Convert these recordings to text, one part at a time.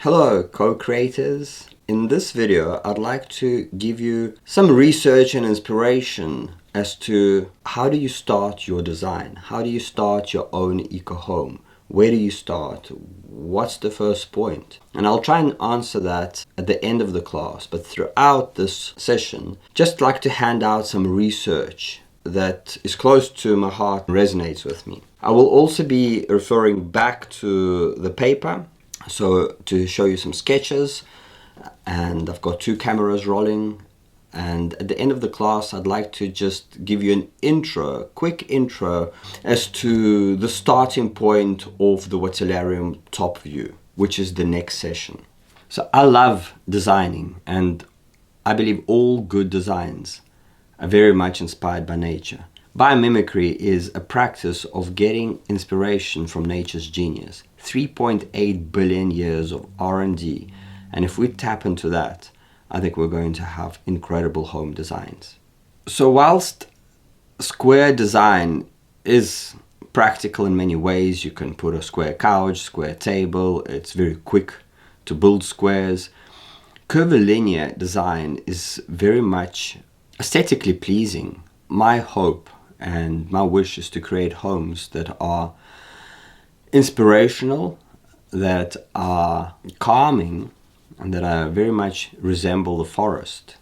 Hello co-creators. In this video I'd like to give you some research and inspiration as to how do you start your design? How do you start your own eco-home? Where do you start? What's the first point? And I'll try and answer that at the end of the class, but throughout this session, just like to hand out some research that is close to my heart and resonates with me. I will also be referring back to the paper, so to show you some sketches, and I've got 2 cameras rolling. And at the end of the class, I'd like to just give you an intro, quick intro, as to the starting point of the Waterlarium top view, which is the next session. So I love designing, and I believe all good designs are very much inspired by nature. Biomimicry is a practice of getting inspiration from nature's genius. 3.8 billion years of R&D, and if we tap into that, I think we're going to have incredible home designs. So whilst square design is practical in many ways, you can put a square couch, square table, it's very quick to build squares. Curvilinear design is very much aesthetically pleasing. My hope and my wish is to create homes that are inspirational, that are calming, and that I very much resemble the forest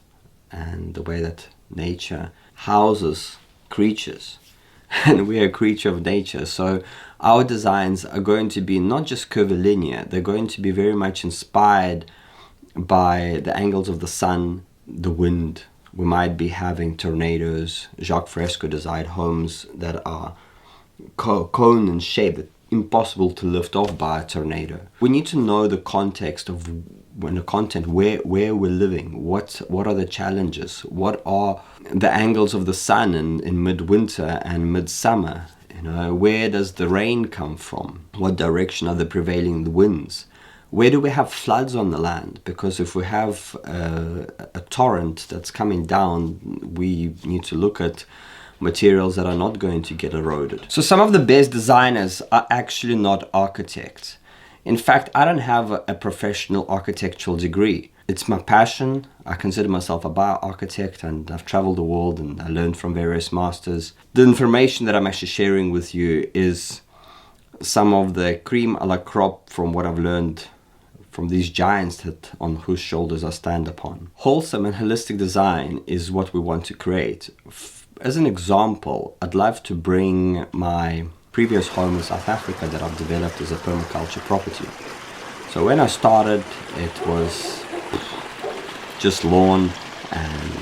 and the way that nature houses creatures. And we are a creature of nature, so our designs are going to be not just curvilinear, they're going to be very much inspired by the angles of the sun, the wind. We might be having tornadoes. Jacques Fresco designed homes that are cone in shape, impossible to lift off by a tornado. We need to know the context of where we're living, what are the challenges, what are the angles of the sun in midwinter and midsummer. Where does the rain come from? What direction are the prevailing winds? Where do we have floods on the land? Because if we have a torrent that's coming down, we need to look at materials that are not going to get eroded. So some of the best designers are actually not architects. In fact, I don't have a professional architectural degree. It's my passion. I consider myself a bioarchitect, and I've traveled the world and I learned from various masters. The information that I'm actually sharing with you is some of the cream a la crop from what I've learned from these giants on whose shoulders I stand upon. Wholesome and holistic design is what we want to create. As an example, I'd love to bring my previous home in South Africa that I've developed as a permaculture property. So when I started, it was just lawn and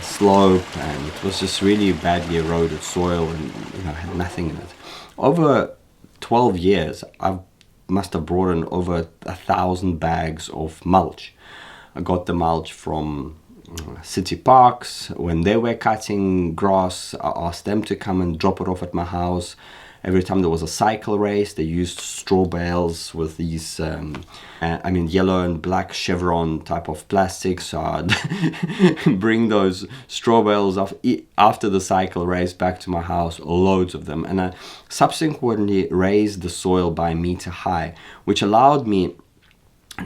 slope, and it was just really badly eroded soil and had nothing in it. Over 12 years, I must have brought in over 1,000 bags of mulch. I got the mulch from city parks. When they were cutting grass, I asked them to come and drop it off at my house. Every time there was a cycle race, they used straw bales with these yellow and black chevron type of plastic. So I'd bring those straw bales after the cycle race back to my house, loads of them. And I subsequently raised the soil by a meter high, which allowed me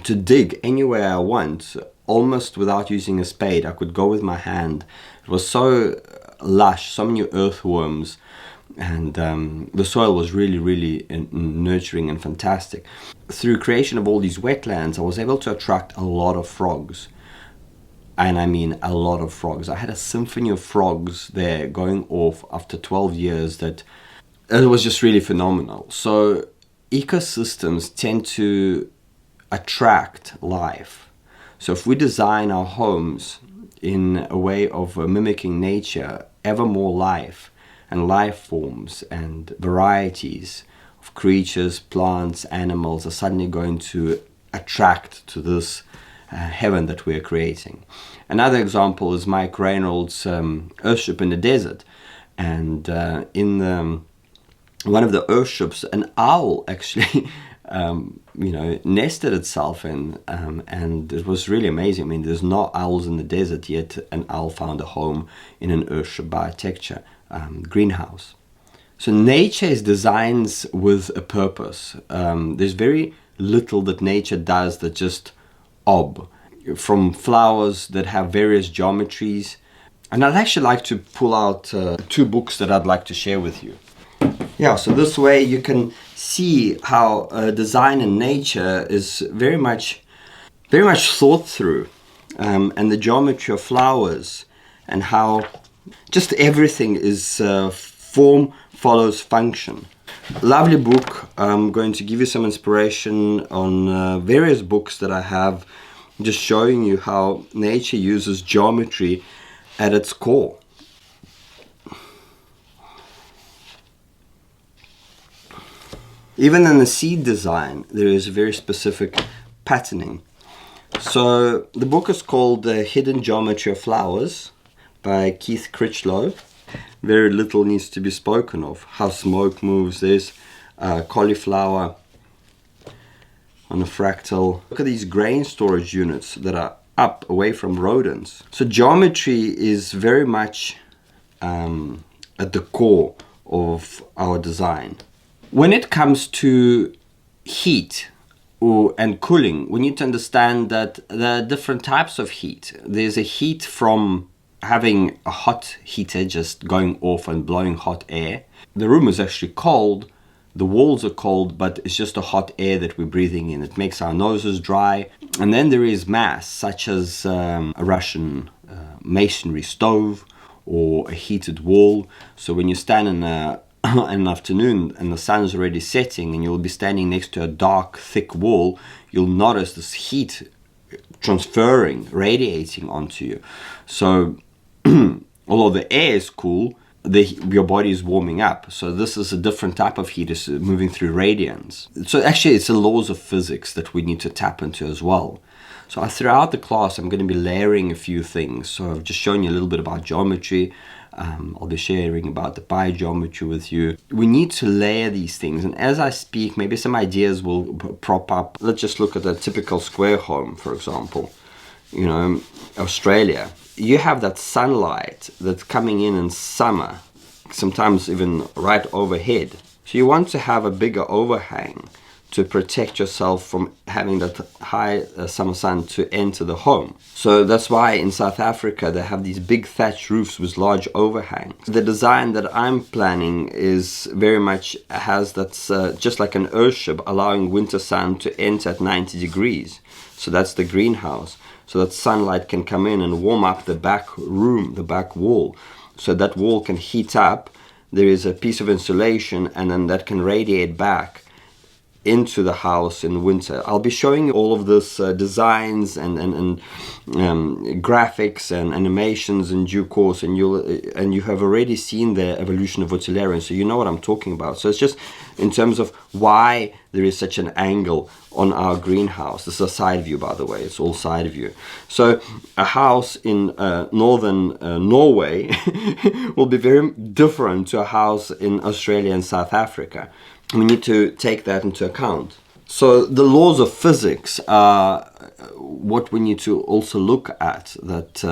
to dig anywhere I want, almost without using a spade. I could go with my hand. It was so lush, so many earthworms, and the soil was really nurturing and fantastic. Through creation of all these wetlands, I was able to attract a lot of frogs. And I mean a lot of frogs. I had a symphony of frogs there going off after 12 years that it was just really phenomenal. So ecosystems tend to attract life. So if we design our homes in a way of mimicking nature, ever more life and life forms and varieties of creatures, plants, animals are suddenly going to attract to this heaven that we're creating. Another example is Mike Reynolds' Earthship in the desert. And in one of the Earthships, an owl actually nested itself in, and it was really amazing. I mean, there's no owls in the desert, yet an owl found a home in an Earthship BioTecture greenhouse. So nature is designed with a purpose. There's very little that nature does that just from flowers that have various geometries. And I'd actually like to pull out 2 books that I'd like to share with you. Yeah, so this way you can see how design in nature is very much thought through, and the geometry of flowers, and how just everything is form follows function. Lovely book. I'm going to give you some inspiration on various books that I have, just showing you how nature uses geometry at its core. Even in the seed design, there is very specific patterning. So the book is called The Hidden Geometry of Flowers by Keith Critchlow. Very little needs to be spoken of. How smoke moves. There's cauliflower on a fractal. Look at these grain storage units that are up away from rodents. So geometry is very much at the core of our design. When it comes to heat and cooling, we need to understand that there are different types of heat. There's a heat from having a hot heater just going off and blowing hot air. The room is actually cold, the walls are cold, but it's just the hot air that we're breathing in. It makes our noses dry. And then there is mass, such as a Russian masonry stove or a heated wall. So when you stand in an afternoon and the sun is already setting and you'll be standing next to a dark, thick wall, you'll notice this heat transferring, radiating onto you. So although the air is cool, your body is warming up. So this is a different type of heat. It's moving through radiance. So actually it's the laws of physics that we need to tap into as well. So throughout the class, I'm going to be layering a few things. So I've just shown you a little bit about geometry. I'll be sharing about the biogeometry with you. We need to layer these things. And as I speak, maybe some ideas will prop up. Let's just look at a typical square home, for example. You know, Australia. You have that sunlight that's coming in summer, sometimes even right overhead. So you want to have a bigger overhang to protect yourself from having that high summer sun to enter the home. So that's why in South Africa they have these big thatched roofs with large overhangs. The design that I'm planning is very much has that's just like an earthship, allowing winter sun to enter at 90 degrees. So that's the greenhouse. So that sunlight can come in and warm up the back room, the back wall. So that wall can heat up. There is a piece of insulation, and then that can radiate back into the house in winter. I'll be showing you all of this designs and graphics and animations in due course, and you have already seen the evolution of Buttressing, so you know what I'm talking about. So it's just in terms of why there is such an angle on our greenhouse. This is a side view, by the way. It's all side view. So a house in northern Norway will be very different to a house in Australia and South Africa. We need to take that into account. So the laws of physics are what we need to also look at, that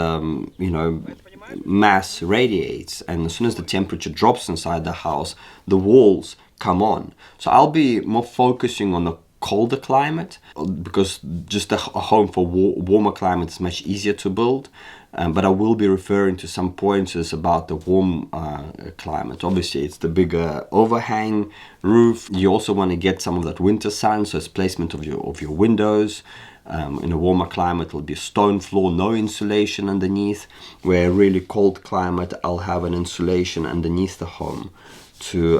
mass radiates, and as soon as the temperature drops inside the house, the walls come on. So I'll be more focusing on the colder climate, because just a home for warmer climate is much easier to build. But I will be referring to some pointers about the warm climate. Obviously, it's the bigger overhang roof. You also want to get some of that winter sun, so it's placement of your windows. In a warmer climate, it'll be a stone floor, no insulation underneath. Where a really cold climate, I'll have an insulation underneath the home to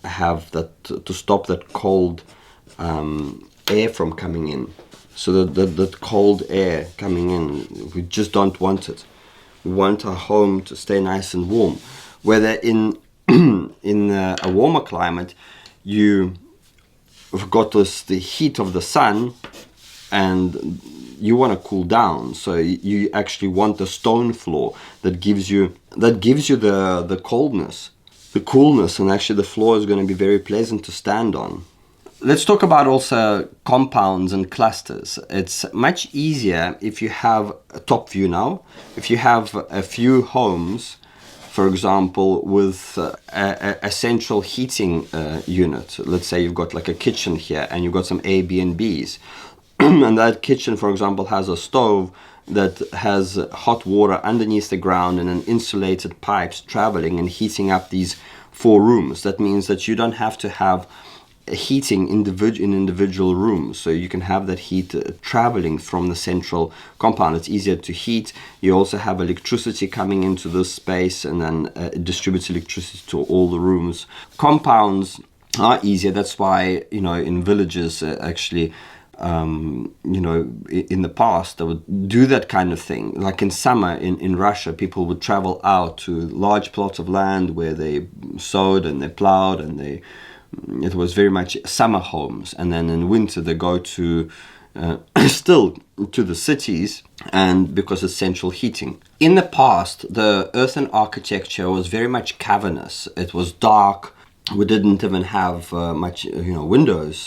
have that, to stop that cold air from coming in. So that cold air coming in, we just don't want it. We want our home to stay nice and warm. Whether in a warmer climate, you've got the heat of the sun, and you want to cool down. So you actually want the stone floor that gives you the coldness, the coolness, and actually the floor is going to be very pleasant to stand on. Let's talk about also compounds and clusters. It's much easier if you have a top view now. If you have a few homes for example, with a central heating unit. Let's say you've got like a kitchen here and you've got some A, B, and Bs. And that kitchen, for example, has a stove that has hot water underneath the ground and an insulated pipes traveling and heating up these 4 rooms. That means that you don't have to have heating in individual rooms, so you can have that heat traveling from the central compound. It's easier to heat. You also have electricity coming into this space, and then it distributes electricity to all the rooms. Compounds are easier. That's why, in villages actually, in the past, they would do that kind of thing. Like in summer in Russia, people would travel out to large plots of land where they sowed and they plowed, and it was very much summer homes. And then in winter they go to still to the cities, and because it's central heating. In the past, the earthen architecture was very much cavernous. It was dark. We didn't even have much, windows,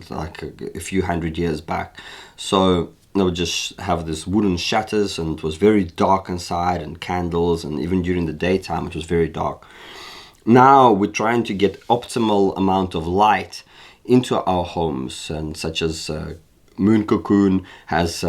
like a few hundred years back. So they would just have this wooden shutters, and it was very dark inside, and candles, and even during the daytime it was very dark. Now we're trying to get optimal amount of light into our homes, and such as Moon Cocoon has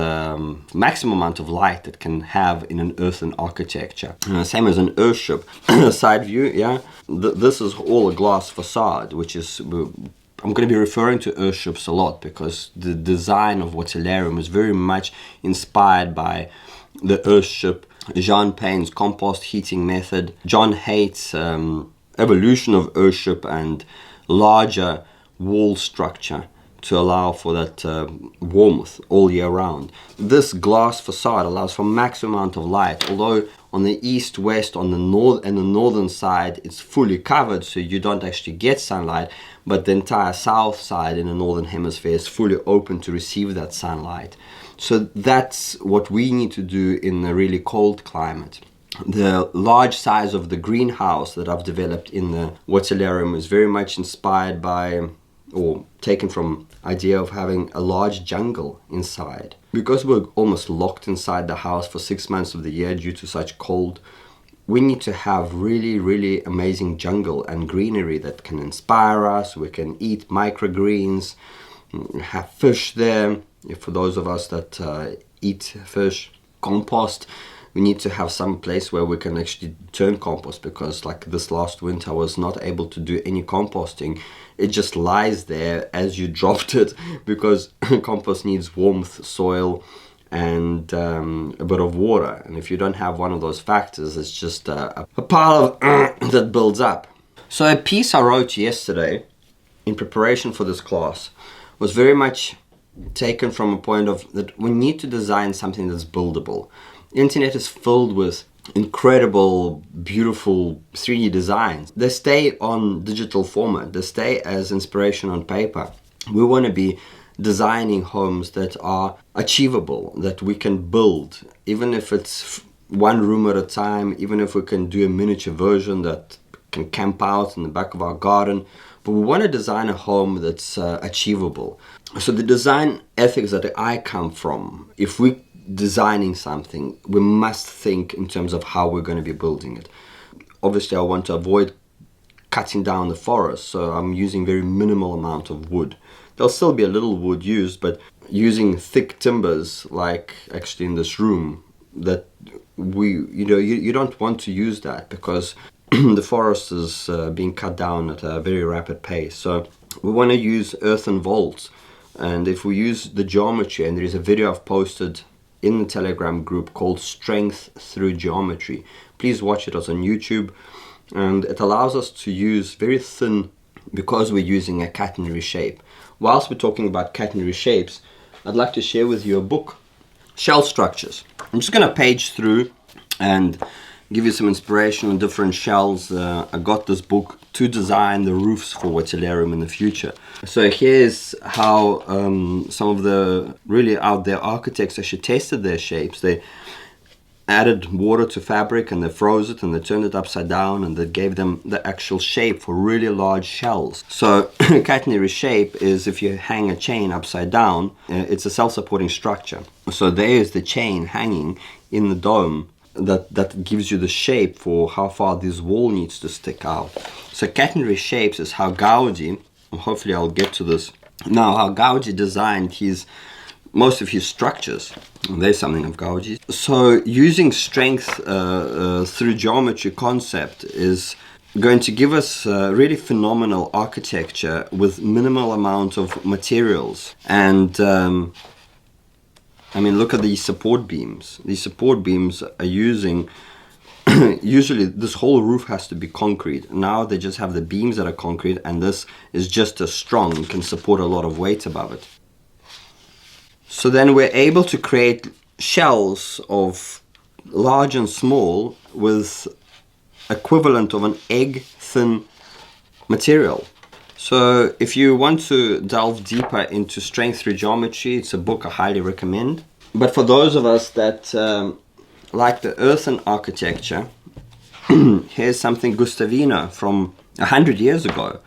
maximum amount of light that can have in an earthen architecture. Same as an earthship. Side view, yeah. This is all a glass facade, which is, I'm going to be referring to earthships a lot because the design of Waterlarium is very much inspired by the earthship, Jean Payne's compost heating method. John hates evolution of earthship and larger wall structure to allow for that warmth all year round. This glass facade allows for maximum amount of light, although on the east, west, on the north and the northern side it's fully covered, so you don't actually get sunlight, but the entire south side in the northern hemisphere is fully open to receive that sunlight. So that's what we need to do in a really cold climate. The large size of the greenhouse that I've developed in the Waterlarium is very much inspired by, or taken from, idea of having a large jungle inside. Because we're almost locked inside the house for 6 months of the year due to such cold, we need to have really, really amazing jungle and greenery that can inspire us. We can eat microgreens, have fish there. For those of us that eat fish, compost. We need to have some place where we can actually turn compost, because like this last winter I was not able to do any composting. It just lies there as you dropped it, because compost needs warmth, soil, and a bit of water. And if you don't have one of those factors, it's just a pile of that builds up. So a piece I wrote yesterday in preparation for this class was very much taken from a point of that we need to design something that's buildable. The internet is filled with incredible, beautiful 3D designs. They stay on digital format. They stay as inspiration on paper. We want to be designing homes that are achievable, that we can build, even if it's one room at a time, even if we can do a miniature version that can camp out in the back of our garden. But we want to design a home that's achievable. So the design ethics that I come from, if we designing something, we must think in terms of how we're going to be building it. Obviously, I want to avoid cutting down the forest, so I'm using very minimal amount of wood. There'll still be a little wood used, but using thick timbers, like actually in this room, that you don't want to use that because the forest is being cut down at a very rapid pace. So we want to use earthen vaults, and if we use the geometry, and there is a video I've posted in the Telegram group called Strength Through Geometry. Please watch it. It's on YouTube, and it allows us to use very thin, because we're using a catenary shape. Whilst we're talking about catenary shapes, I'd like to share with you a book, Shell Structures. I'm just going to page through and give you some inspiration on different shells. I got this book to design the roofs for Waterlarium in the future. So here's how some of the really out there architects actually tested their shapes. They added water to fabric and they froze it and they turned it upside down, and that gave them the actual shape for really large shells. So catenary shape is, if you hang a chain upside down, it's a self-supporting structure. So there is the chain hanging in the dome. that gives you the shape for how far this wall needs to stick out. So catenary shapes is how Gaudi, hopefully I'll get to this now, how Gaudi designed most of his structures. There's something of Gaudi's. So using strength through geometry concept is going to give us really phenomenal architecture with minimal amount of materials. And I mean, look at these support beams. These support beams are using usually this whole roof has to be concrete. Now they just have the beams that are concrete, and this is just as strong, can support a lot of weight above it. So then we're able to create shells of large and small with equivalent of an egg thin material. So if you want to delve deeper into strength through geometry, it's a book I highly recommend. But for those of us that like the earthen architecture, here's something Gustavino from 100 years ago.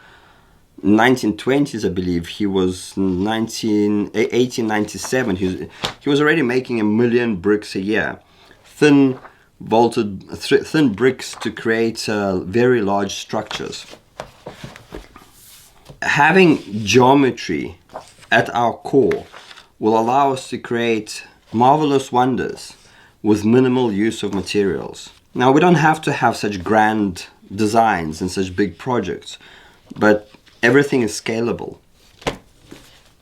1920s, I believe. He was 1897. He was already making 1 million bricks a year. Thin bricks to create very large structures. Having geometry at our core will allow us to create marvelous wonders with minimal use of materials. Now, we don't have to have such grand designs and such big projects, but everything is scalable.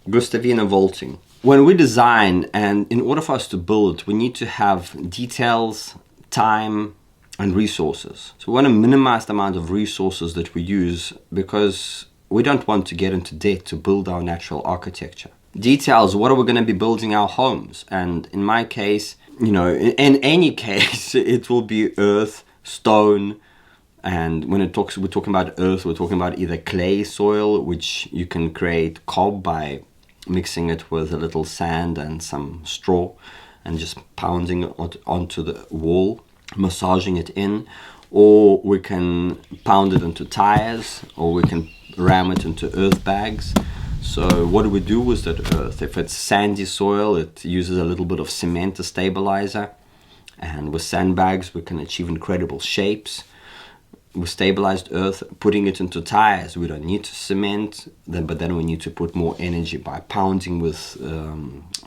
Gustavino vaulting. When we design, and in order for us to build, we need to have details, time, and resources. So we want to minimize the amount of resources that we use because we don't want to get into debt to build our natural architecture. Details, what are we going to be building our homes? And in my case, in any case, it will be earth, stone, and when we're talking about earth, we're talking about either clay soil, which you can create cob by mixing it with a little sand and some straw and just pounding it onto the wall, massaging it in, or we can pound it into tires, or we can ram it into earth bags. So what do we do with that earth? If it's sandy soil, it uses a little bit of cement as stabilizer, and with sandbags we can achieve incredible shapes. With stabilized earth, putting it into tires, we don't need to cement, but then we need to put more energy by pounding with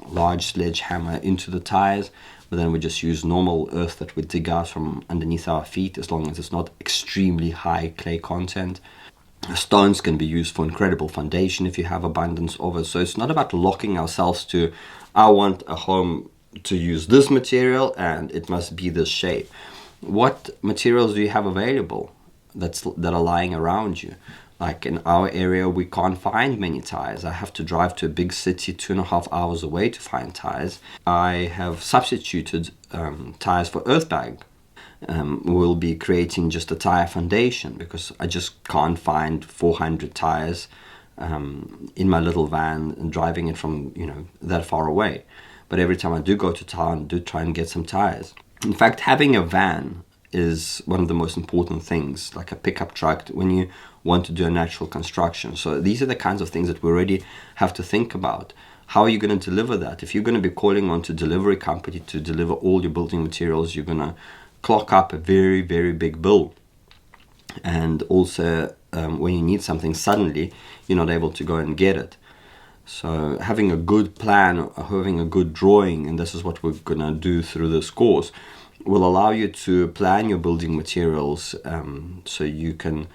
large sledgehammer into the tires. But then we just use normal earth that we dig out from underneath our feet, as long as it's not extremely high clay content. Stones can be used for incredible foundation if you have abundance of it. So it's not about locking ourselves to, I want a home to use this material and it must be this shape. What materials do you have available that are lying around you? Like in our area, we can't find many tires. I have to drive to a big city 2.5 hours away to find tires. I have substituted tires for earth bag. We'll be creating just a tire foundation because I just can't find 400 tires in my little van and driving it from that far away. But every time I do go to town, I do try and get some tires. In fact, having a van is one of the most important things, like a pickup truck, when you want to do a natural construction. So these are the kinds of things that we already have to think about. How are you going to deliver that? If you're going to be calling on to delivery company to deliver all your building materials, you're going to clock up a very, very big bill. And also, when you need something suddenly, you're not able to go and get it. So having a good plan, having a good drawing, and this is what we're going to do through this course, will allow you to plan your building materials so you can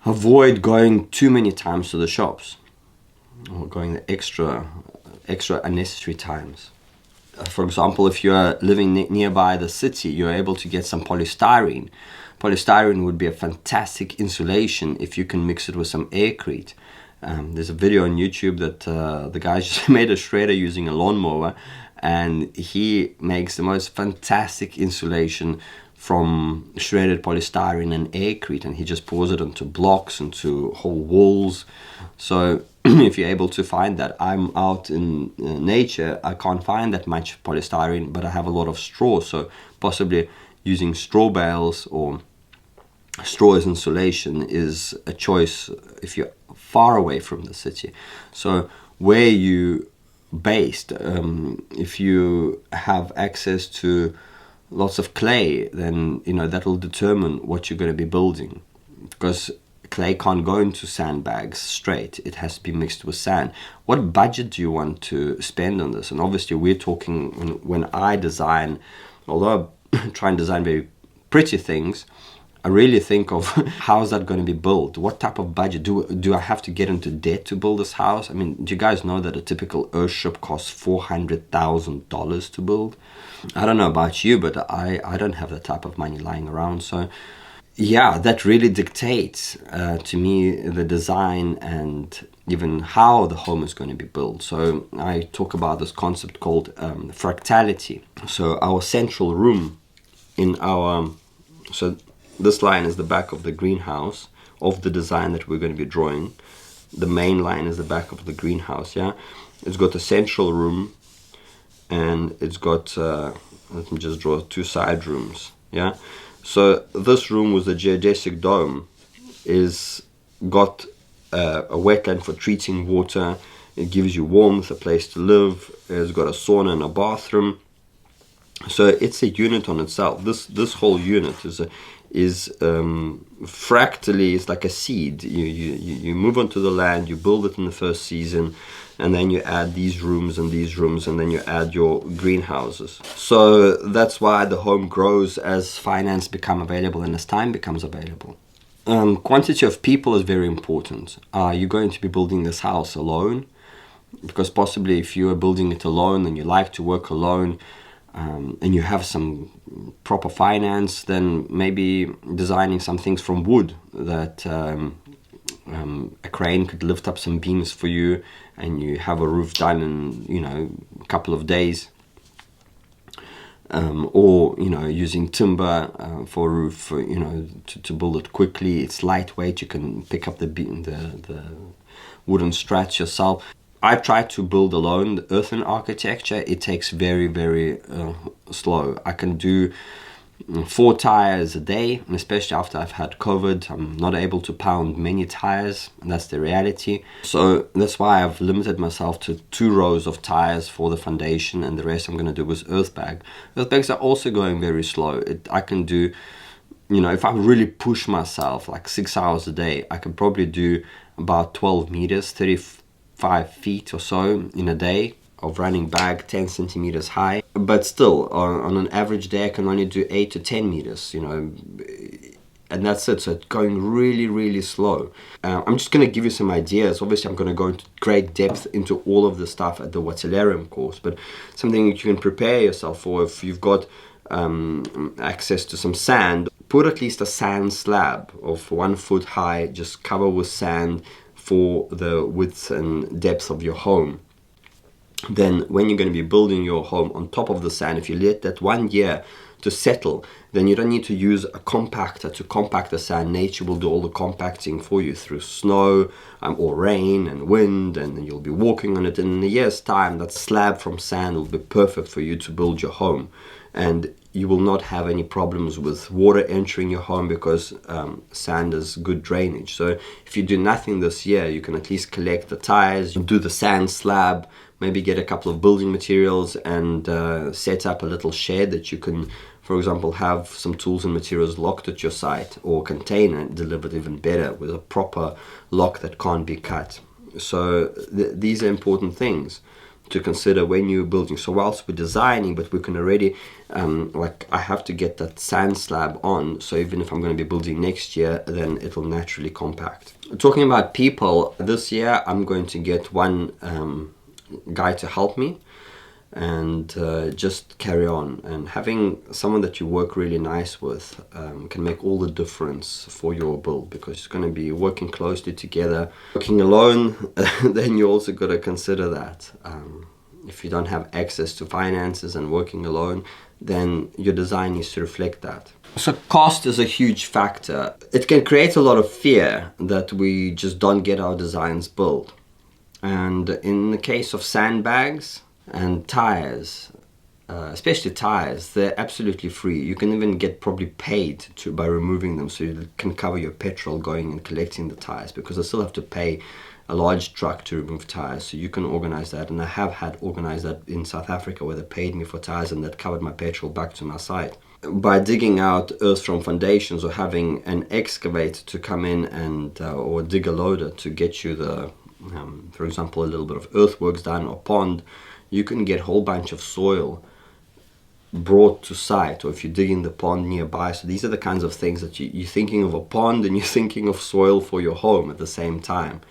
avoid going too many times to the shops or going the extra unnecessary times. For example, if you are living nearby the city, you're able to get some polystyrene. Polystyrene would be a fantastic insulation if you can mix it with some aircrete. There's a video on YouTube that the guy just made a shredder using a lawnmower, and he makes the most fantastic insulation from shredded polystyrene and aircrete, and he just pours it into blocks, into whole walls. So if you're able to find that, I'm out in nature, I can't find that much polystyrene, but I have a lot of straw, so possibly using straw bales or straw as insulation is a choice if you're far away from the city. So where you based, if you have access to lots of clay, then that will determine what you're going to be building, because clay can't go into sandbags straight. It has to be mixed with sand. What budget do you want to spend on this? And obviously we're talking, when I design, although I try and design very pretty things, I really think of how is that going to be built? What type of budget? Do I have to get into debt to build this house? I mean, do you guys know that a typical Earthship costs $400,000 to build? I don't know about you, but I don't have that type of money lying around. So yeah, that really dictates to me the design and even how the home is going to be built. So I talk about this concept called fractality. So our central room in our... So this line is the back of the greenhouse of the design that we're going to be drawing. The main line is the back of the greenhouse, yeah? It's got a central room, and it's got, let me just draw 2 side rooms, yeah? So this room with the geodesic dome is got a wetland for treating water. It gives you warmth, a place to live. It's got a sauna and a bathroom. So it's a unit on itself. This whole unit is fractally, it's like a seed. You move onto the land, you build it in the first season, and then you add these rooms, and then you add your greenhouses. So that's why the home grows as finance become available and as time becomes available. Quantity of people is very important. Are you going to be building this house alone? Because possibly if you are building it alone and you like to work alone, and you have some proper finance, then maybe designing some things from wood that a crane could lift up some beams for you, and you have a roof done in a couple of days, or using timber for a roof, to build it quickly. It's lightweight. You can pick up the wooden struts yourself. I try to build alone. The earthen architecture, it takes very, very slow. I can do 4 tires a day, and especially after I've had COVID, I'm not able to pound many tires, and that's the reality. So that's why I've limited myself to 2 rows of tires for the foundation, and the rest I'm going to do with earth bag. Earth bags are also going very slow. I can do, if I really push myself, like 6 hours a day, I can probably do about 12 meters, 35 feet or so in a day of running bag, 10 centimeters high. But still, on an average day, I can only do 8 to 10 meters, and that's it. So it's going really, really slow. I'm just going to give you some ideas. Obviously, I'm going to go into great depth into all of the stuff at the Watilarium course, but something that you can prepare yourself for. If you've got access to some sand, put at least a sand slab of 1 foot high, just cover with sand for the width and depth of your home. Then when you're going to be building your home on top of the sand, if you let that 1 year to settle, then you don't need to use a compactor to compact the sand. Nature will do all the compacting for you through snow or rain and wind, and then you'll be walking on it. And in a year's time, that slab from sand will be perfect for you to build your home. And you will not have any problems with water entering your home, because sand is good drainage. So if you do nothing this year, you can at least collect the tires, do the sand slab, maybe get a couple of building materials, and set up a little shed that you can, for example, have some tools and materials locked at your site, or container delivered even better with a proper lock that can't be cut. So these are important things to consider when you're building. So whilst we're designing, but we can already, I have to get that sand slab on, so even if I'm going to be building next year, then it'll naturally compact. Talking about people, this year I'm going to get one guy to help me, and just carry on. And having someone that you work really nice with can make all the difference for your build, because it's going to be working closely together. Working alone, then you also got to consider that. If you don't have access to finances and working alone, then your design needs to reflect that. So cost is a huge factor. It can create a lot of fear that we just don't get our designs built. And in the case of sandbags and tires, especially tires, they're absolutely free. You can even get probably paid by removing them, so you can cover your petrol going and collecting the tires, because I still have to pay a large truck to remove tires. So you can organize that, and I have had organized that in South Africa, where they paid me for tires and that covered my petrol back to my site. By digging out earth from foundations, or having an excavator to come in and or dig a loader to get you the for example, a little bit of earthworks done, or pond, you can get a whole bunch of soil brought to site, or if you're digging the pond nearby. So these are the kinds of things that you're thinking of a pond and you're thinking of soil for your home at the same time.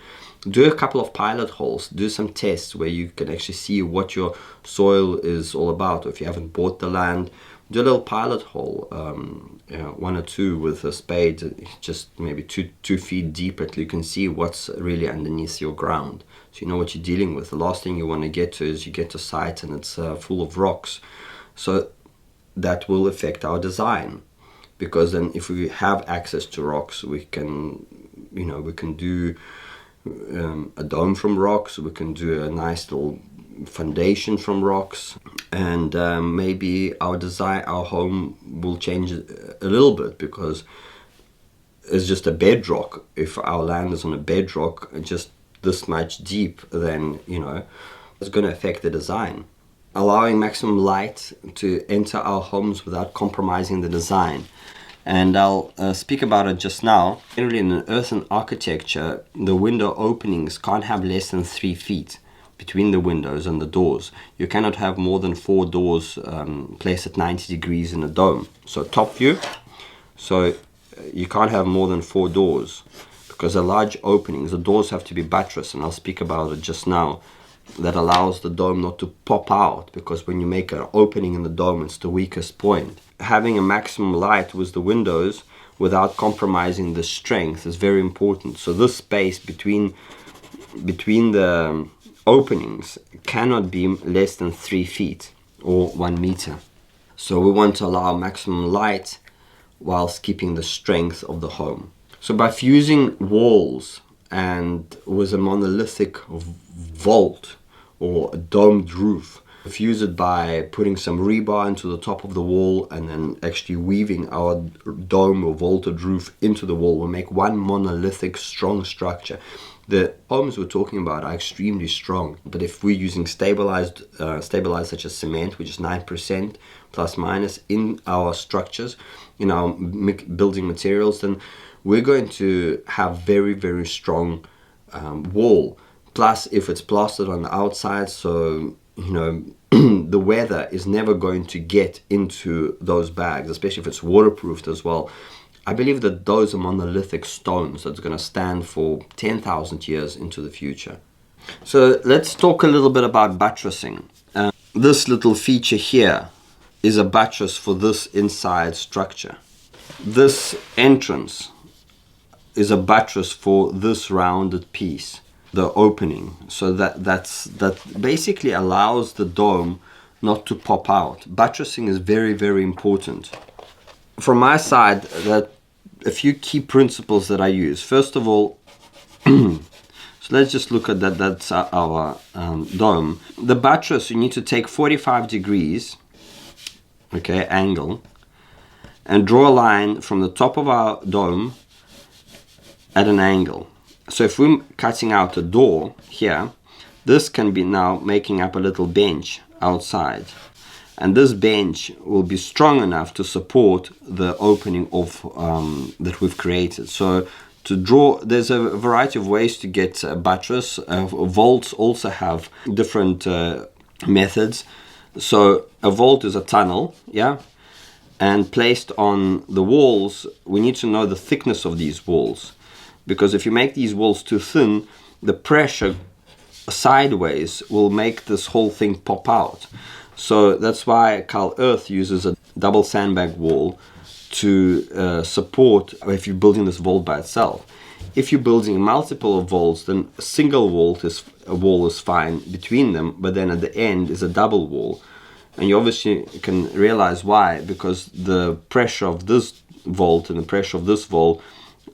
Do a couple of pilot holes, do some tests where you can actually see what your soil is all about. Or if you haven't bought the land, do a little pilot hole, 1 or 2 with a spade, just maybe two feet deep, until you can see what's really underneath your ground, so you know what you're dealing with. The last thing you want to get to is you get to site and it's full of rocks. So that will affect our design, because then if we have access to rocks, we can do a dome from rocks, we can do a nice little foundation from rocks, and maybe our design, our home will change a little bit, because it's just a bedrock. If our land is on a bedrock just this much deep, then it's going to affect the design. Allowing maximum light to enter our homes without compromising the design. And I'll speak about it just now. Generally, in an earthen architecture, the window openings can't have less than 3 feet between the windows and the doors. You cannot have more than 4 doors placed at 90 degrees in a dome. So top view, so you can't have more than 4 doors, because the large openings, the doors have to be buttressed, and I'll speak about it just now. That allows the dome not to pop out, because when you make an opening in the dome, it's the weakest point. Having a maximum light with the windows without compromising the strength is very important. So this space between the openings cannot be less than 3 feet or 1 meter. So we want to allow maximum light whilst keeping the strength of the home. So by fusing walls and with a monolithic vault or a domed roof, fuse it by putting some rebar into the top of the wall and then actually weaving our dome or vaulted roof into the wall, will make one monolithic strong structure. The homes we're talking about are extremely strong, but if we're using stabilized such as cement, which is 9% plus minus in our structures, in our building materials, then we're going to have very, very strong wall. Plus, if it's plastered on the outside, so the weather is never going to get into those bags, especially if it's waterproofed as well. I believe that those are monolithic stones that's going to stand for 10,000 years into the future. So let's talk a little bit about buttressing. This little feature here is a buttress for this inside structure. This entrance is a buttress for this rounded piece, the opening. So that basically allows the dome not to pop out. Buttressing is very, very important. From my side, that a few key principles that I use. First of all, so let's just look at that. That's our dome. The buttress, you need to take 45 degrees, okay, angle, and draw a line from the top of our dome at an angle. So if we're cutting out a door here, this can be now making up a little bench outside. And this bench will be strong enough to support the opening of that we've created. So to draw, there's a variety of ways to get a buttress. Vaults also have different methods. So a vault is a tunnel, yeah? And placed on the walls, we need to know the thickness of these walls. Because if you make these walls too thin, the pressure sideways will make this whole thing pop out. So that's why Carl Earth uses a double sandbag wall to support if you're building this vault by itself. If you're building multiple vaults, then a single wall is fine between them, but then at the end is a double wall. And you obviously can realize why, because the pressure of this vault and the pressure of this vault,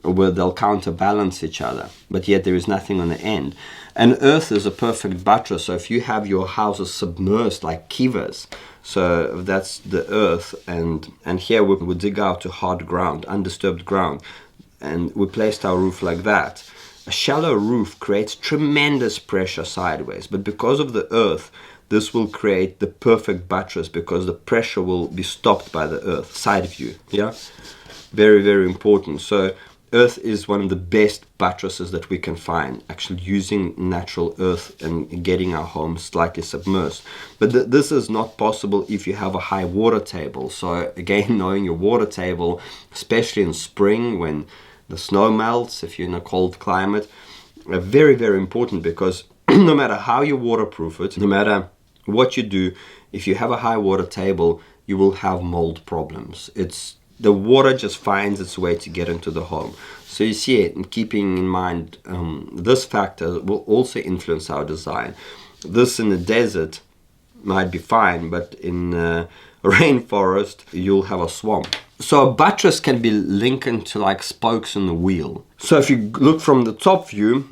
they'll counterbalance each other, but yet there is nothing on the end. And earth is a perfect buttress. So if you have your houses submerged like kivas, so that's the earth, and here we would dig out to hard ground, undisturbed ground, and we placed our roof like that. A shallow roof creates tremendous pressure sideways, but because of the earth, this will create the perfect buttress because the pressure will be stopped by the earth. Side view, yeah? Very, very important. So earth is one of the best buttresses that we can find, actually using natural earth and getting our home slightly submerged. But this is not possible if you have a high water table. So again, knowing your water table, especially in spring when the snow melts, if you're in a cold climate, are very, very important, because no matter how you waterproof it, no matter what you do, if you have a high water table, you will have mold problems. The water just finds its way to get into the home. So you see it, and keeping in mind this factor will also influence our design. This in the desert might be fine, but in a rainforest, you'll have a swamp. So a buttress can be likened to like spokes in the wheel. So if you look from the top view,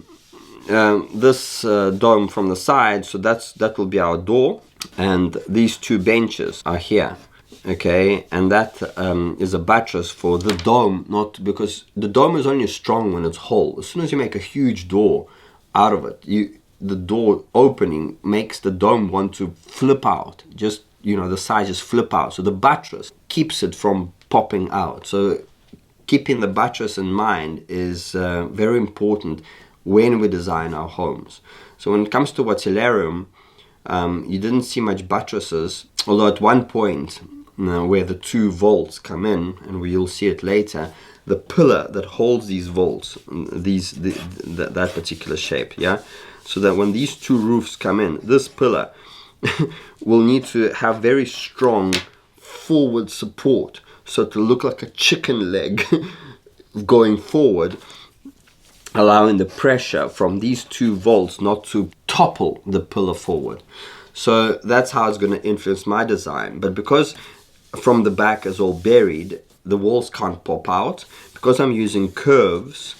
this dome from the side, so that will be our door, and these two benches are here, okay, and that is a buttress for the dome, not because the dome is only strong when it's whole. As soon as you make a huge door out of it, the door opening makes the dome want to flip out, just, you know, the sides just flip out. So the buttress keeps it from popping out. So keeping the buttress in mind is very important when we design our homes. So when it comes to Wattilarium, you didn't see much buttresses, although at one point where the 2 vaults come in, and you'll see it later, the pillar that holds these vaults, that particular shape, yeah, so that when these 2 roofs come in, this pillar will need to have very strong forward support, so it will look like a chicken leg going forward, allowing the pressure from these 2 vaults not to topple the pillar forward. So that's how it's going to influence my design. But because from the back is all buried, the walls can't pop out. Because I'm using curves,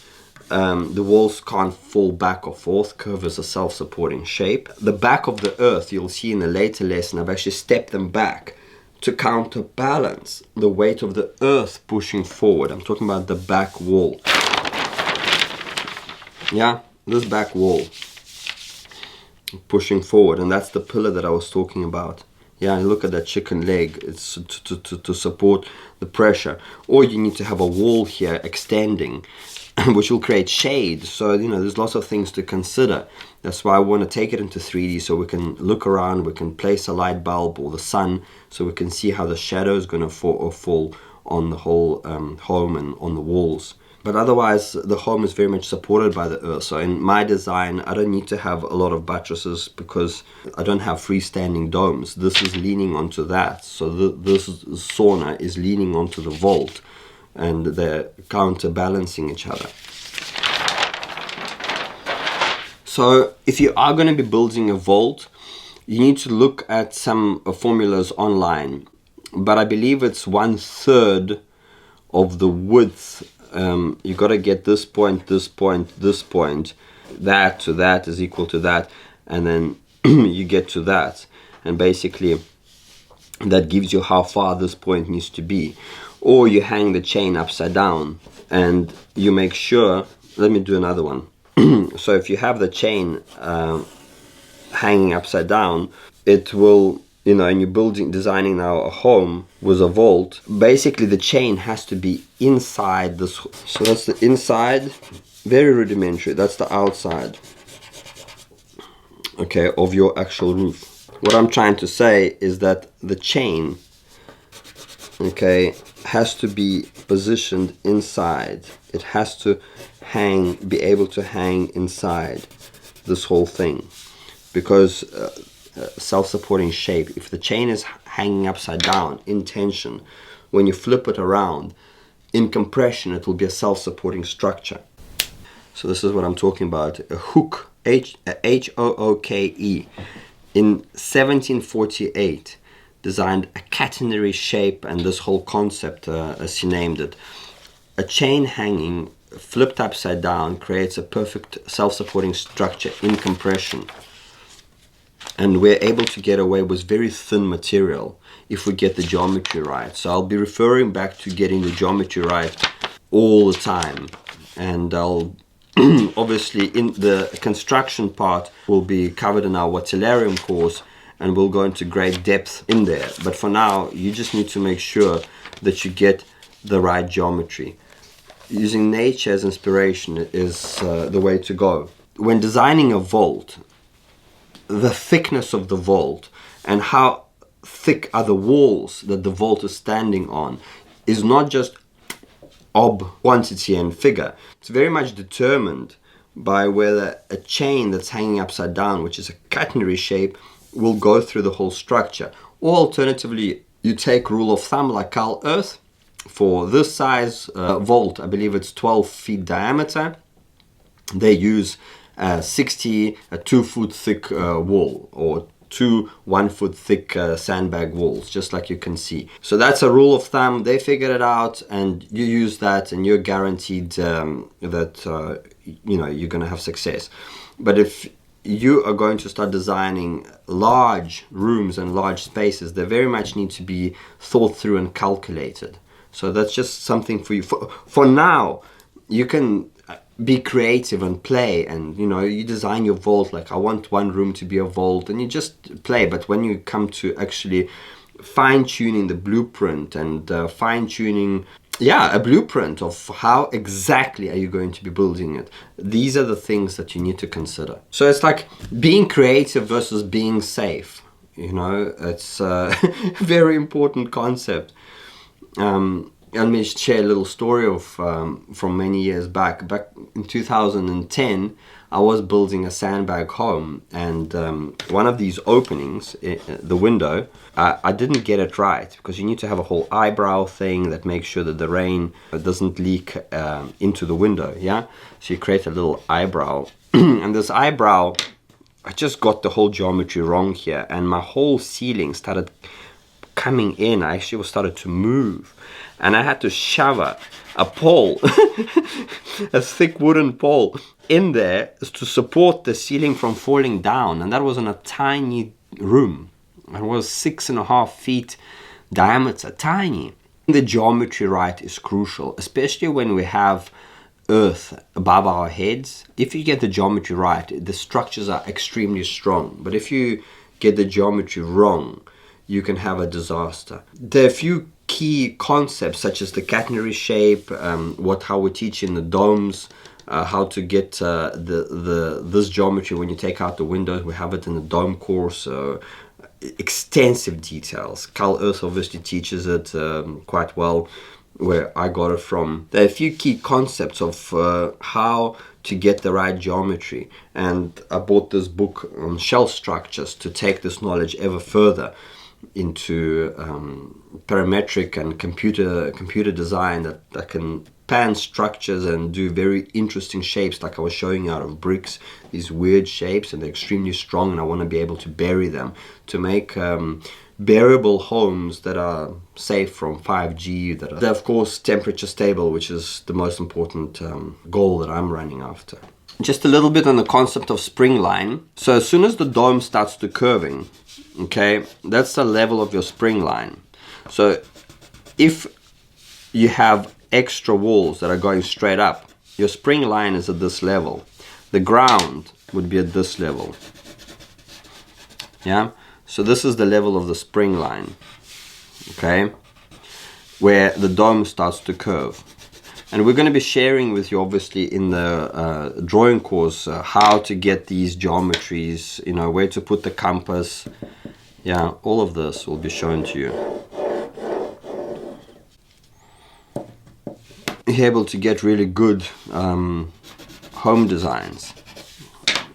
the walls can't fall back or forth. Curve is a self-supporting shape. The back of the earth, you'll see in a later lesson, I've actually stepped them back to counterbalance the weight of the earth pushing forward. I'm talking about the back wall. Yeah, this back wall pushing forward, and that's the pillar that I was talking about. Yeah, and look at that chicken leg. It's to support the pressure. Or you need to have a wall here extending, which will create shade. So, you know, there's lots of things to consider. That's why I want to take it into 3D, so we can look around, we can place a light bulb or the sun, so we can see how the shadow is going to fall on the whole home and on the walls. But otherwise, the home is very much supported by the earth. So in my design, I don't need to have a lot of buttresses because I don't have freestanding domes. This is leaning onto that. So this sauna is leaning onto the vault, and they're counterbalancing each other. So if you are going to be building a vault, you need to look at some formulas online. But I believe it's 1/3 of the width. You got to get this point, this point, this point, that to that is equal to that, and then you get to that, and basically that gives you how far this point needs to be. Or you hang the chain upside down and you make sure, let me do another one. So if you have the chain hanging upside down, it will, you know, and you're designing now a home with a vault, basically the chain has to be inside this. So that's the inside, very rudimentary. That's the outside, okay, of your actual roof. What I'm trying to say is that the chain, okay, has to be positioned inside. It has to be able to hang inside this whole thing, because self-supporting shape, if the chain is hanging upside down in tension, when you flip it around in compression, it will be a self-supporting structure. So this is what I'm talking about. A hook, H-O-O-K-E, in 1748 designed a catenary shape, and this whole concept, as he named it. A chain hanging flipped upside down creates a perfect self-supporting structure in compression. And we're able to get away with very thin material if we get the geometry right. So I'll be referring back to getting the geometry right all the time. And I'll obviously in the construction part will be covered in our Wattilarium course, and we'll go into great depth in there. But for now, you just need to make sure that you get the right geometry. Using nature as inspiration is the way to go. When designing a vault, the thickness of the vault and how thick are the walls that the vault is standing on is not just ob quantity and figure. It's very much determined by whether a chain that's hanging upside down, which is a catenary shape, will go through the whole structure. Or alternatively, you take rule of thumb like Cal Earth. For this size vault, I believe it's 12 feet diameter, they use 60 a 2-foot thick wall, or 2 1-foot thick sandbag walls, just like you can see. So that's a rule of thumb. They figured it out, and you use that, and you're guaranteed that you know, you're going to have success. But if you are going to start designing large rooms and large spaces, they very much need to be thought through and calculated. So that's just something for you. For now, you can be creative and play, and you know, you design your vault like, I want one room to be a vault, and you just play. But when you come to actually fine-tuning the blueprint and fine-tuning a blueprint of how exactly are you going to be building it, these are the things that you need to consider. So it's like being creative versus being safe, you know. It's a very important concept. Let me share a little story of from many years back. Back in 2010, I was building a sandbag home, and one of these openings, the window, I didn't get it right, because you need to have a whole eyebrow thing that makes sure that the rain doesn't leak into the window, yeah? So you create a little eyebrow, and this eyebrow, I just got the whole geometry wrong here, and my whole ceiling started coming in. I actually started to move, and I had to shove a pole, a thick wooden pole in there to support the ceiling from falling down. And that was in a tiny room. It was 6.5 feet diameter, tiny. The geometry right is crucial, especially when we have earth above our heads. If you get the geometry right, the structures are extremely strong. But if you get the geometry wrong, you can have a disaster. There are a few key concepts, such as the catenary shape, how we teach in the domes, how to get this geometry when you take out the windows. We have it in the dome course. Extensive details. Cal Earth obviously teaches it quite well, where I got it from. There are a few key concepts of how to get the right geometry, and I bought this book on shell structures to take this knowledge ever further into parametric and computer design that can pan structures and do very interesting shapes, like I was showing out of bricks, these weird shapes, and they're extremely strong, and I want to be able to bury them to make bearable homes that are safe from 5G, that are of course temperature stable, which is the most important goal that I'm running after. Just a little bit on the concept of spring line. So as soon as the dome starts to curving, okay, that's the level of your spring line. So if you have extra walls that are going straight up, your spring line is at this level. The ground would be at this level. Yeah, so this is the level of the spring line, okay, where the dome starts to curve. And we're going to be sharing with you, obviously, in the drawing course, how to get these geometries, you know, where to put the compass. Yeah, all of this will be shown to you. You're able to get really good home designs.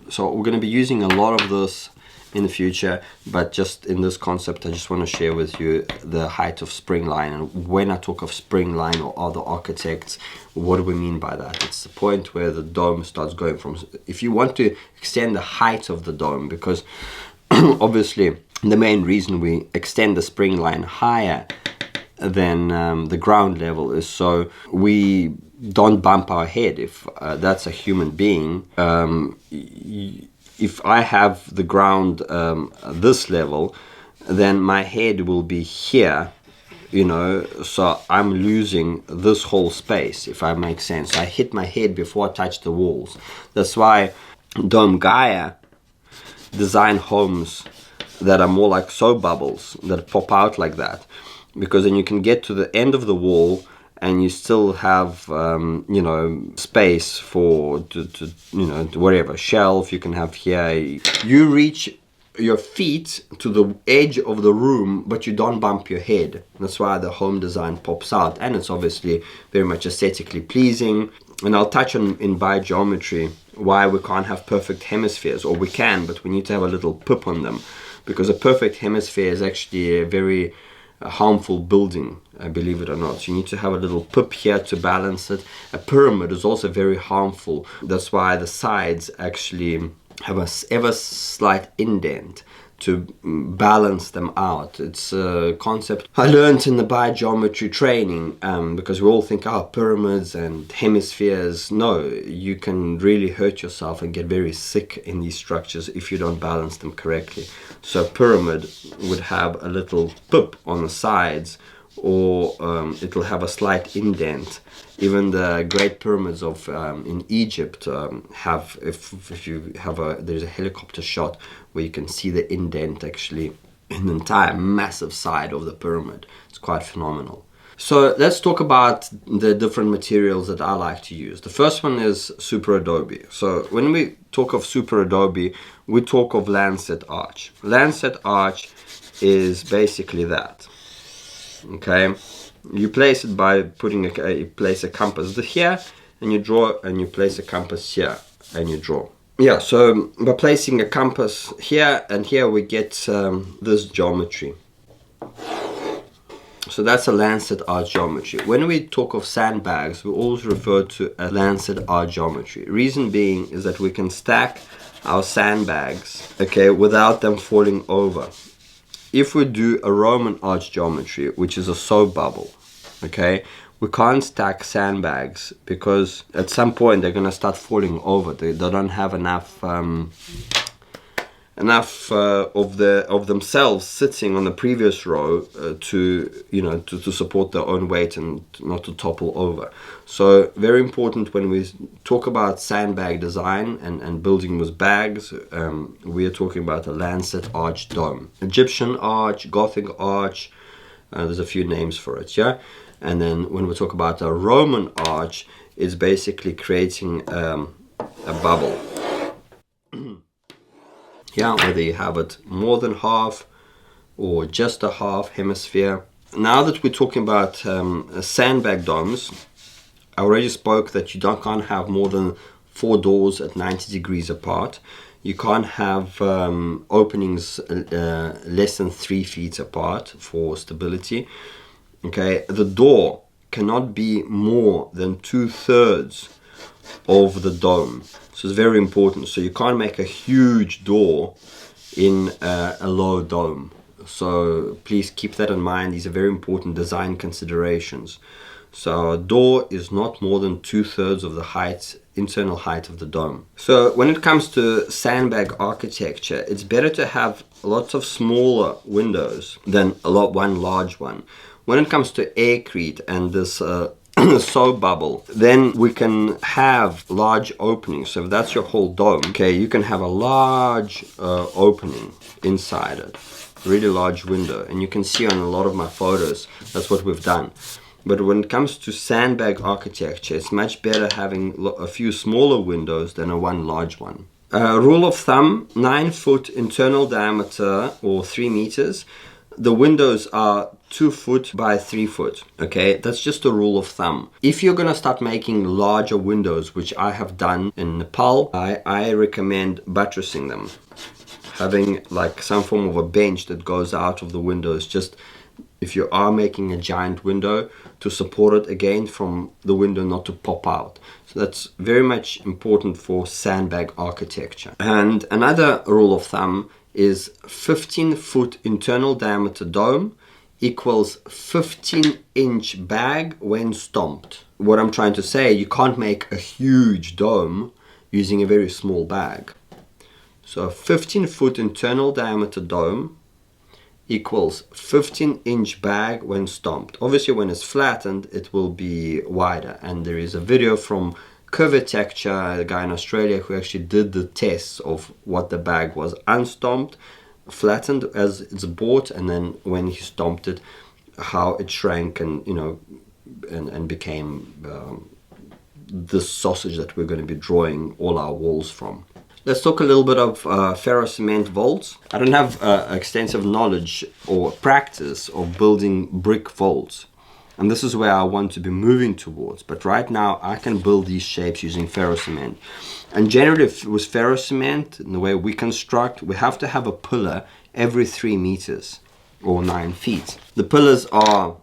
So we're going to be using a lot of this in the future, but just in this concept, I just want to share with you the height of spring line. And when I talk of spring line or other architects, what do we mean by that? It's the point where the dome starts going from. If you want to extend the height of the dome, because obviously the main reason we extend the spring line higher than the ground level is so we don't bump our head. If that's a human being, if I have the ground this level, then my head will be here you know, so I'm losing this whole space, if I make sense. I hit my head before I touch the walls. That's why Dome Gaia design homes that are more like soap bubbles that pop out like that, because then you can get to the end of the wall and you still have you know, space for to you know, whatever shelf you can have here. You reach your feet to the edge of the room, but you don't bump your head. That's why the home design pops out, and it's obviously very much aesthetically pleasing. And I'll touch on in biogeometry why we can't have perfect hemispheres, or we can, but we need to have a little pip on them, because a perfect hemisphere is actually a very harmful building, believe it or not. You need to have a little pip here to balance it. A pyramid is also very harmful. That's why the sides actually have a ever slight indent to balance them out. It's a concept I learned in the biogeometry training, because we all think, oh, pyramids and hemispheres. No, you can really hurt yourself and get very sick in these structures if you don't balance them correctly. So a pyramid would have a little pip on the sides, or it'll have a slight indent. Even the Great Pyramids of in Egypt have, if you have there's a helicopter shot where you can see the indent actually in the entire massive side of the pyramid. It's quite phenomenal. So let's talk about the different materials that I like to use. The first one is Super Adobe. So when we talk of Super Adobe, we talk of Lancet Arch. Lancet Arch is basically that. Okay, you place it by putting you place a compass here, and you draw, and you place a compass here, and you draw. Yeah, so by placing a compass here and here, we get this geometry. So that's a Lancet Arch geometry. When we talk of sandbags, we always refer to a Lancet Arch geometry. Reason being is that we can stack our sandbags, okay, without them falling over. If we do a Roman arch geometry, which is a soap bubble, okay, we can't stack sandbags because at some point they're going to start falling over. They don't have enough of themselves sitting on the previous row to, you know, to support their own weight and not to topple over. So very important when we talk about sandbag design and building with bags, we are talking about a Lancet Arch dome. Egyptian arch, Gothic arch, there's a few names for it, yeah? And then when we talk about a Roman arch, it's basically creating a bubble. Yeah, whether you have it more than half or just a half hemisphere. Now that we're talking about sandbag domes, I already spoke that you can't have more than 4 doors at 90 degrees apart. You can't have openings less than 3 feet apart for stability. Okay, the door cannot be more than 2/3 of the dome. So it's very important. So you can't make a huge door in a low dome. So please keep that in mind. These are very important design considerations. So a door is not more than 2/3 of the height, internal height of the dome. So when it comes to sandbag architecture, it's better to have lots of smaller windows than one large one. When it comes to aircrete and this soap bubble, then we can have large openings. So if that's your whole dome, okay, you can have a large opening inside it, really large window, and you can see on a lot of my photos that's what we've done. But when it comes to sandbag architecture, it's much better having a few smaller windows than one large one. Rule of thumb, 9 foot internal diameter or 3 meters. The windows are 2 foot by 3 foot. Okay, that's just a rule of thumb. If you're gonna start making larger windows, which I have done in Nepal, I recommend buttressing them. Having like some form of a bench that goes out of the windows, just if you are making a giant window, to support it again from the window not to pop out. So that's very much important for sandbag architecture. And another rule of thumb is 15 foot internal diameter dome equals 15-inch bag when stomped. What I'm trying to say, you can't make a huge dome using a very small bag. So a 15 foot internal diameter dome equals 15-inch bag when stomped. Obviously when it's flattened it will be wider, and there is a video from BioTecture, a guy in Australia, who actually did the tests of what the bag was unstomped, flattened as it's bought, and then when he stomped it, how it shrank and and became the sausage that we're going to be drawing all our walls from. Let's talk a little bit of ferro cement vaults. I don't have extensive knowledge or practice of building brick vaults, and this is where I want to be moving towards. But right now I can build these shapes using ferro cement. And generally with ferro cement, in the way we construct, we have to have a pillar every 3 meters or 9 feet. The pillars are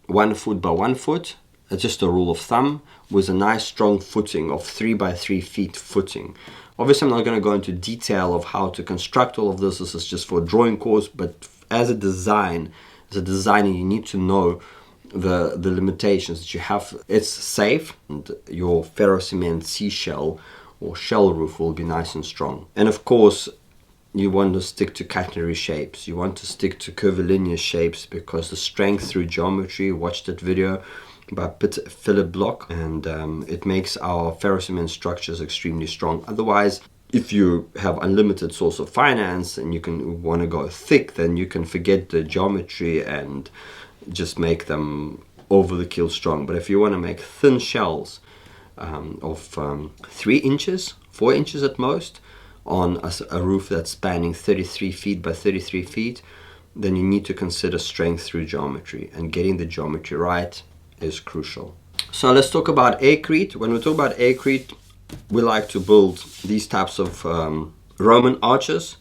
1 foot by 1 foot. It's just a rule of thumb, with a nice strong footing of 3 by 3 feet footing. Obviously I'm not going to go into detail of how to construct all of this. This is just for a drawing course, but as a designer, you need to know the limitations that you have. It's safe, and your ferro cement seashell or shell roof will be nice and strong. And of course you want to stick to catenary shapes. You want to stick to curvilinear shapes, because the strength through geometry, watch that video by Philip Block, and it makes our ferro cement structures extremely strong. Otherwise, if you have unlimited source of finance and you want to go thick, then you can forget the geometry and just make them over the kill strong. But if you want to make thin shells of 3 inches, 4 inches at most, on a roof that's spanning 33 feet by 33 feet, then you need to consider strength through geometry, and getting the geometry right is crucial. So let's talk about aircrete. When we talk about aircrete, we like to build these types of Roman arches,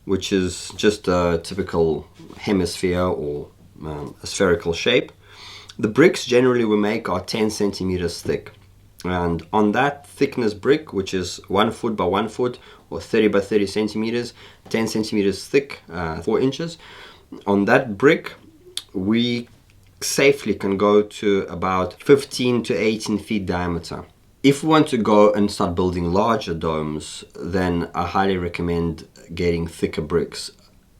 which is just a typical hemisphere or a spherical shape. The bricks generally we make are 10 centimeters thick, and on that thickness brick, which is 1 foot by 1 foot or 30 by 30 centimeters, 10 centimeters thick, 4 inches, on that brick we safely can go to about 15 to 18 feet diameter. If we want to go and start building larger domes, then I highly recommend getting thicker bricks.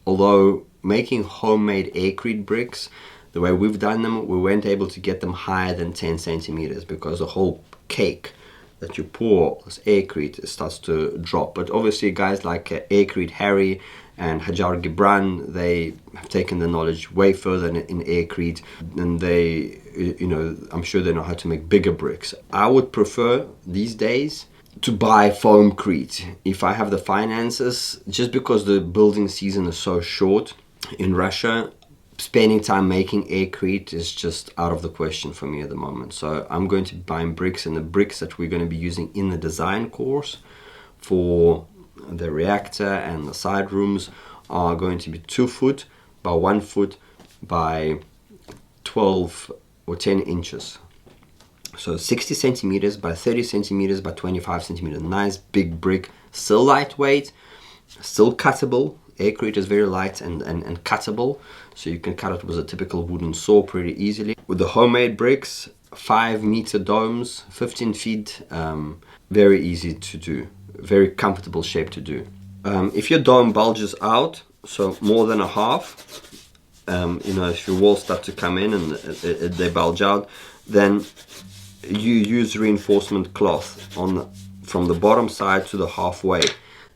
Although making homemade aircrete bricks, the way we've done them, we weren't able to get them higher than 10 centimeters, because the whole cake that you pour as aircrete starts to drop. But obviously guys like Aircrete Harry and Hajar Gibran, they have taken the knowledge way further in aircrete, and they, I'm sure they know how to make bigger bricks. I would prefer these days to buy foamcrete if I have the finances, just because the building season is so short in Russia. Spending time making aircrete is just out of the question for me at the moment. So I'm going to be buying bricks, and the bricks that we're going to be using in the design course for the reactor and the side rooms are going to be 2 foot by 1 foot by 12 or 10 inches. So 60 centimeters by 30 centimeters by 25 centimeters. Nice big brick, still lightweight, still cuttable. Aircrete is very light and cuttable, so you can cut it with a typical wooden saw pretty easily. With the homemade bricks, 5-meter domes, 15 feet, very easy to do, very comfortable shape to do. If your dome bulges out, so more than a half, if your walls start to come in and they bulge out, then you use reinforcement cloth from the bottom side to the halfway.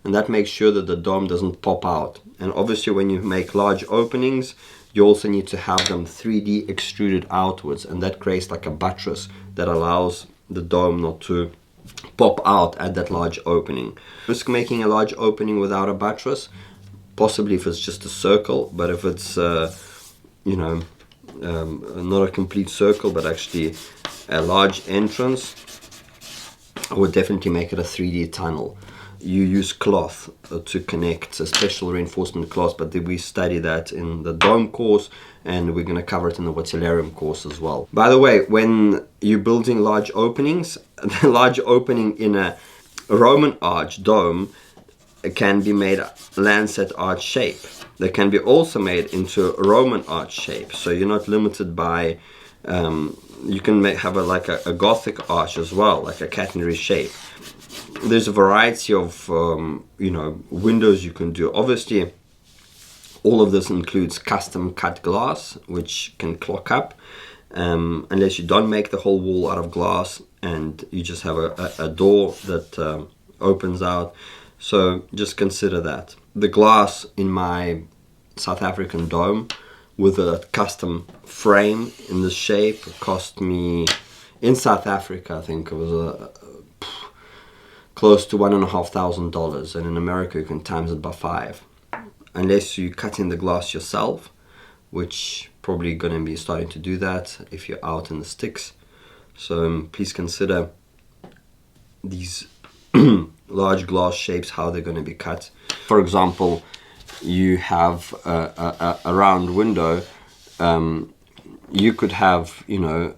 And that makes sure that the dome doesn't pop out. And obviously when you make large openings, you also need to have them 3D extruded outwards, and that creates like a buttress that allows the dome not to pop out at that large opening. Risk making a large opening without a buttress, possibly if it's just a circle, but if it's not a complete circle but actually a large entrance, I would definitely make it a 3D tunnel. You use cloth to connect, a special reinforcement cloth, but we study that in the dome course, and we're going to cover it in the Wattilarium course as well. By the way, when you're building large openings, the large opening in a Roman arch dome can be made lancet arch shape. They can be also made into a Roman arch shape, so you're not limited by you can have a Gothic arch as well, like a catenary shape. There's a variety of windows you can do. Obviously All of this includes custom cut glass, which can clog up unless you don't make the whole wall out of glass and you just have a door that opens out. So just consider that. The glass in my South African dome with a custom frame in this shape cost me, in South Africa, I think it was close to $1,500, and in America you can times it by 5. Unless you cut in the glass yourself, which probably going to be starting to do that if you're out in the sticks. So please consider these large glass shapes, how they're going to be cut. For example, you have a round window. You could have, you know,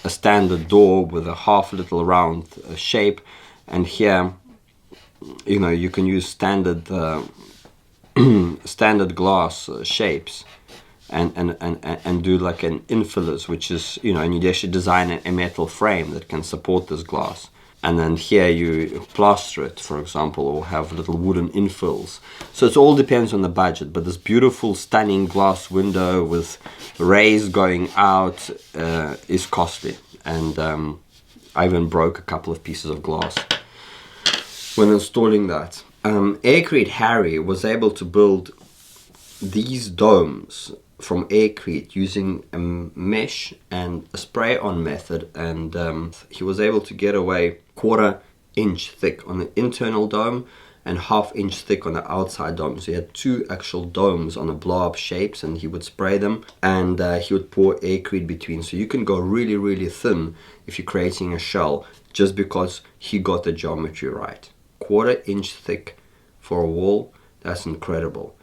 a standard door with a half little round shape, and here, you know, you can use standard standard glass shapes and do like an infillers, which is, you know, and you actually design a metal frame that can support this glass. And then here you plaster it, for example, or have little wooden infills. So it all depends on the budget, but this beautiful, stunning glass window with rays going out is costly. And I even broke a couple of pieces of glass when installing that. Aircrete Harry was able to build these domes from aircrete using a mesh and a spray-on method, and he was able to get away 1/4 inch thick on the internal dome and 1/2 inch thick on the outside dome. So he had 2 actual domes on the blow-up shapes, and he would spray them, and he would pour aircrete between. So you can go really, really thin if you're creating a shell, just because he got the geometry right. 1/4 inch thick for a wall, that's incredible.